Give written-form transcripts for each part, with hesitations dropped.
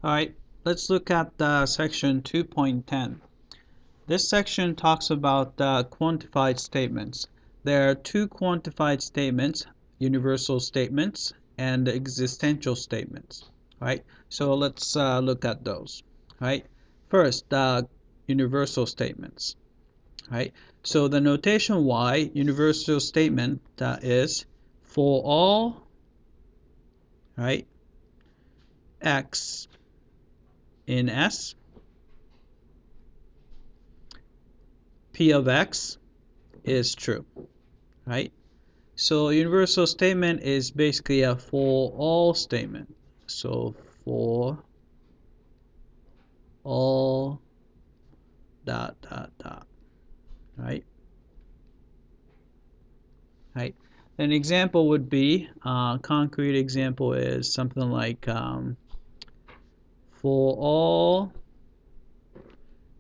Alright, let's look at section 2.10. This section talks about quantified statements. There are two quantified statements, universal statements and existential statements. Right? So let's look at those. Right? First, universal statements. Right? So the notation Y, universal statement is for all, right, x in S, P of x is true, right? So universal statement is basically a for all statement. So for all dot dot dot, right? Right. An example would be, concrete example is something like for all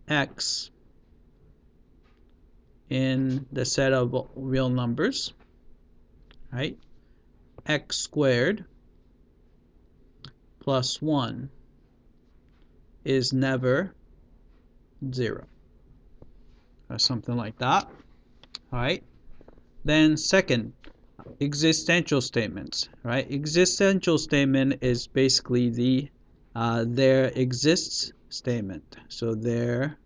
x in the set of real numbers, right? X squared plus 1 is never 0, or something like that. All right. Then second, existential statements, right? Existential statement is basically the there exists statement. So there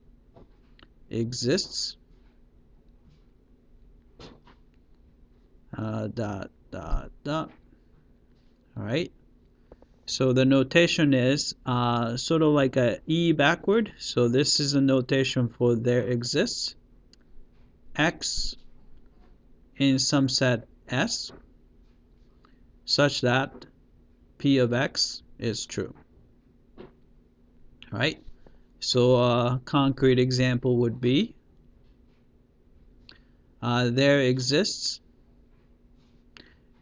exists dot dot dot. All right. So the notation is sort of like a E backward. So this is a notation for there exists x in some set S such that P of x is true. All right. So a concrete example would be there exists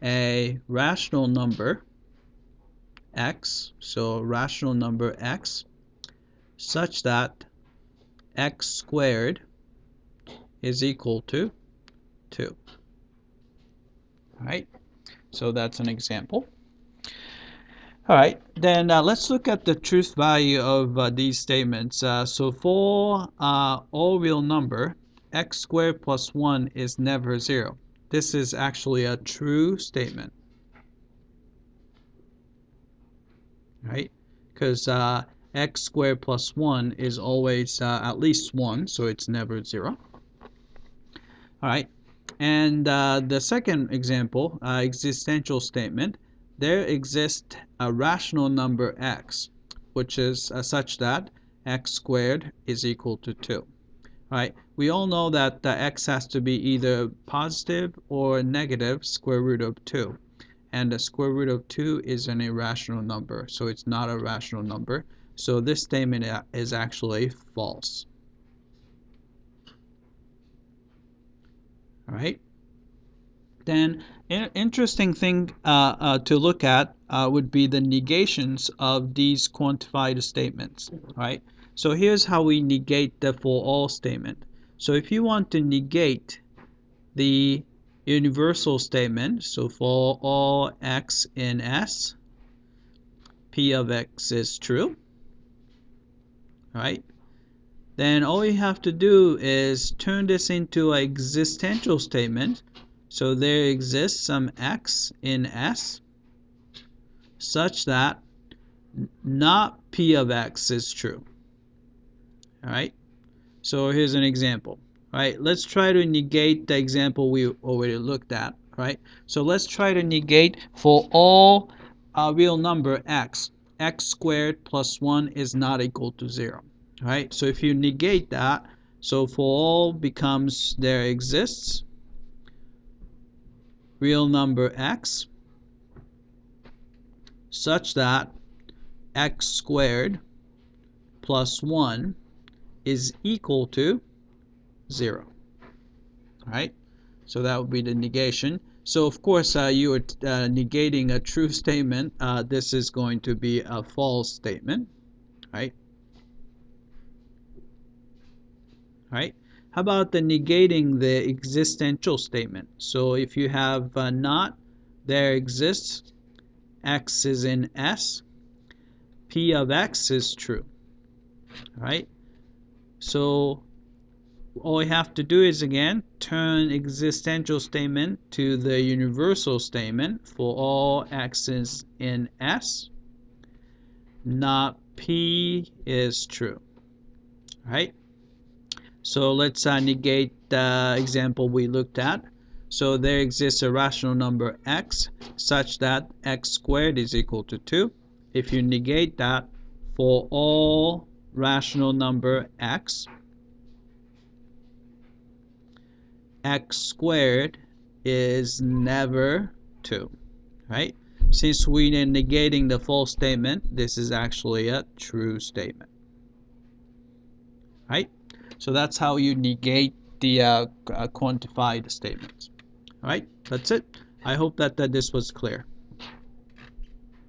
a rational number x, so rational number x, such that x squared is equal to 2. All right, so that's an example. All right, then let's look at the truth value of these statements. So for all real number, x squared plus 1 is never 0. This is actually a true statement. Right? Because x squared plus 1 is always at least 1, so it's never 0. All right, and the second example, existential statement, there exists a rational number x, which is such that x squared is equal to 2. All right, we all know that x has to be either positive or negative square root of 2. And the square root of 2 is an irrational number, so it's not a rational number. So this statement is actually false. All right. Then an interesting thing to look at would be the negations of these quantified statements. Right. So here's how we negate the for all statement. So if you want to negate the universal statement, so for all x in S, P of x is true, right? Then all you have to do is turn this into an existential statement. So there exists some x in S such that not P of x is true. All right? So here's an example. All right, let's try to negate the example we already looked at. Right? So let's try to negate for all real number x squared plus 1 is not equal to 0. Right? So if you negate that, so for all becomes there exists real number x such that x squared plus 1 is equal to 0. Right? So that would be the negation. So of course you are negating a true statement. This is going to be a false statement. Right? Right? How about the negating the existential statement? So if you have not there exists x is in S, P of X is true, right? So all we have to do is, again, turn existential statement to the universal statement for all x's in S, not P is true, right? So let's negate the example we looked at. So there exists a rational number x such that x squared is equal to 2. If you negate that for all rational number x, x squared is never 2, right? Since we are negating the false statement, this is actually a true statement, right? So that's how you negate the quantified statements. All right, that's it. I hope that this was clear.